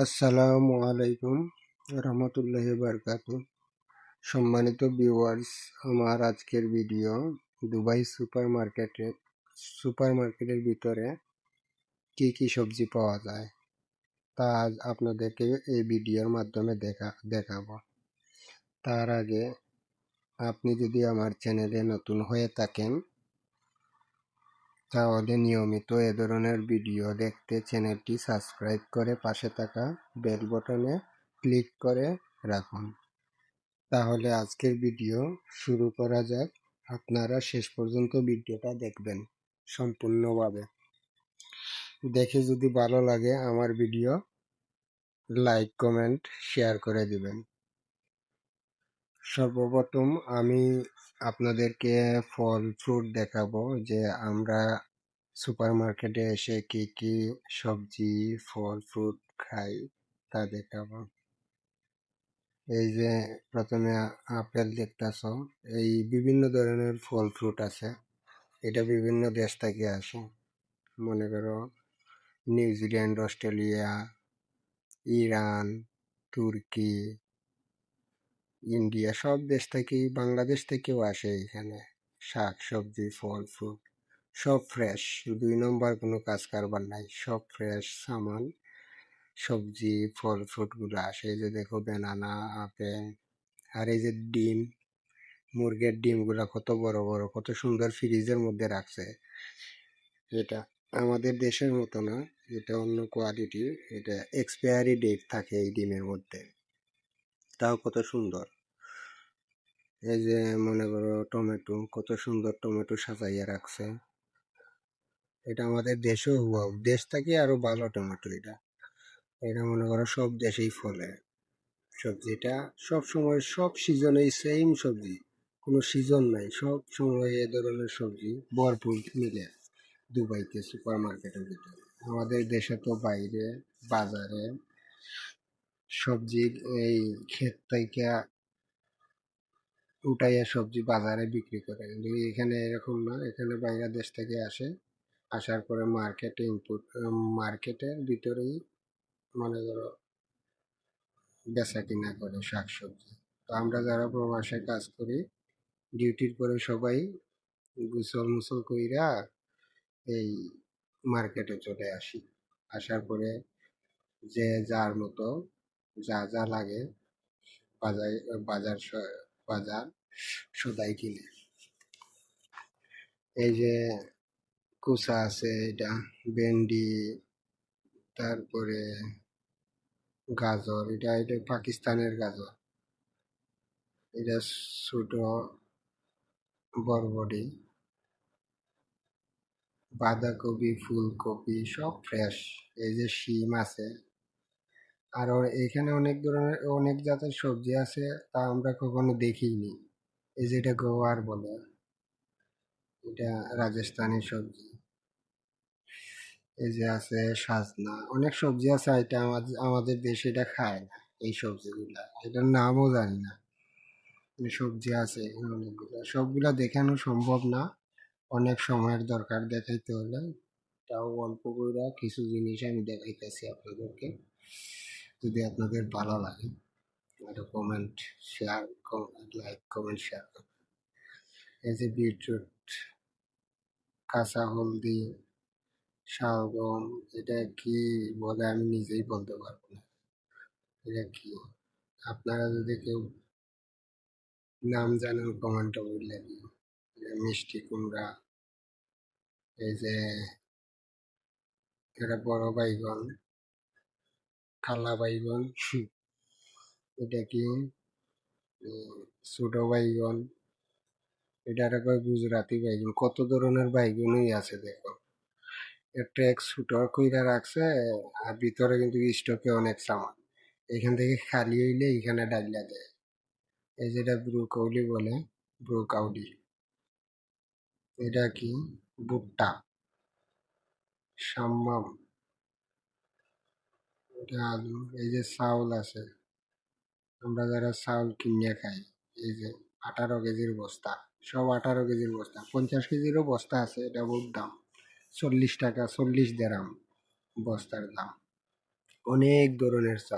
আসসালামু আলাইকুম রহমতুল্লাহি বারকাতু। সম্মানিত ভিউয়ার্স, আমার আজকের ভিডিও দুবাই সুপার মার্কেটের ভিতরে কি কি সবজি পাওয়া যায় তা আজ আপনাদেরকে এই ভিডিওর মাধ্যমে দেখাবো। তার আগে আপনি যদি আমার চ্যানেলে নতুন হয়ে থাকেন তাহলে নিয়মিত এ ধরনের ভিডিও দেখতে চ্যানেলটি সাবস্ক্রাইব করে পাশে থাকা বেল বটনে ক্লিক করে রাখুন। তাহলে আজকের ভিডিও শুরু করা যাক। আপনারা শেষ পর্যন্ত ভিডিওটা দেখবেন সম্পূর্ণভাবে। দেখে যদি ভালো লাগে আমার ভিডিও লাইক কমেন্ট শেয়ার করে দিবেন। সর্বপ্রথম আমি আপনাদেরকে ফল ফ্রুট দেখাবো যে আমরা সুপার মার্কেটে এসে কি কি সবজি ফল ফ্রুট খাই তা দেখাবো। এই যে প্রথমে আপেল দেখতেছ, এই বিভিন্ন ধরনের ফল ফ্রুট আছে। এটা বিভিন্ন দেশ থেকে আসে, মনে করো নিউজিল্যান্ড, অস্ট্রেলিয়া, ইরান, তুর্কি, ইন্ডিয়া, সব দেশ থেকেই, বাংলাদেশ থেকেও আসে এখানে। শাক সবজি ফল ফ্রুট সব ফ্রেশ, 2 নম্বর কোনো কাজ কারবার নাই, সব ফ্রেশ সামান সবজি ফল ফ্রুট গুলো আসে। এই যে দেখো ব্যানানা, আপেল, আর এই যে ডিম, মুরগির ডিমগুলা কত বড় বড়, কত সুন্দর ফ্রিজের মধ্যে রাখছে। এটা আমাদের দেশের মতো না, এটা অন্য কোয়ালিটি। এটা এক্সপায়ারি ডেট থাকে এই ডিমের মধ্যে, তাও কত সুন্দর। এই যে মনে করো টমেটো, কত সুন্দর টমেটো সাজাইয়া রাখছে। এটা আমাদের দেশেও হুয়া, দেশ থেকে আরো ভালো টমেটো এটা। এটা মনে করো সব দেশেই ফলে। সবজিটা সব সময় সব সিজনেই সেম সবজি, কোনো সিজন নাই, সব সময় এ ধরনের সবজি ভরপুর মিলে দুবাইতে সুপার মার্কেটের ভিতরে। আমাদের দেশে তো বাইরে বাজারে সবজি এই ক্ষেত থেকে উঠাইয়া সবজি বাজারে বিক্রি করে, কিন্তু এখানে এরকম না। এখানে বাইরে দেশ থেকে আসে, আসার পরে মার্কেটের ভিতরেই মনে করো বেচা কিনা করে শাকসবজি। তো আমরা যারা প্রবাসে কাজ করি, ডিউটির পরে সবাই গোসল মুসল কইরা এই মার্কেটে চলে আসি। আসার পরে যে যার মতো যা যা লাগে বাজার বাজার বাজার সদাই কিনে। এই যে কুচা আছে, এটা ভেন্ডি, তারপরে গাজর, এটা এটা পাকিস্তানের গাজর, এটা ছোট বরবটি, বাঁধাকপি, ফুলকপি সব ফ্রেশ। এই যে শিম আছে, আর এখানে অনেক ধরনের অনেক জাতের সবজি আছে, তা আমরা কখনো দেখিনি। এই যে এটা গোয়ার বলে, এটা রাজস্থানি সবজি। এই যে আছে সাজনা, অনেক সবজি আছে, এটা আমাদের দেশে এটা খায় না এই সবজিগুলা, এটার নামও জানি না। সবজি আছে এখানে অনেকগুলো, সবগুলা দেখানো সম্ভব না, অনেক সময়ের দরকার দেখাইতে হলে। তাও অল্প করে কিছু জিনিস আমি দেখাইতেছি আপনাদেরকে, যদি আপনাদের ভালো লাগে একটা comment share, like comment share করুন। এই যে বিটরুট, কাঁচা হলদি, শালগম, এটা কি বলে আমি নিজেই বলতে পারবো না এটা কি। আপনারা যদি কেউ নাম জানেন কমেন্টে বললে দিও। মিষ্টি কুমড়া, এই যে এটা বড় বাইগন, কালা বাইগন, এটা কি ছোট বাইগন, এটা কয় গুজরাটি বাইগন, কত ধরনের বাইগনই আছে দেখো। একটা এক ছোট কইরা রাখছে, আর ভিতরে কিন্তু স্টকে অনেক সামান। এখান থেকে খালি হইলে এখানে ডালিয়া দেয়। এই যেটা ব্রুকৌলি বলে, ব্রুকাউলি, এটা কি ভুট্টা, সাম্মাম, এটা আলু। এই যে চাউল আছে, আমরা যারা চাউল কিনে খাই, এই যে 18 কেজির বস্তা, সব 18 কেজির বস্তা, 50 কেজিরও বস্তা আছে, এটা বহুত দাম, 40 টাকা, 40 দেরাম বস্তার দাম। অনেক ধরনের চাল।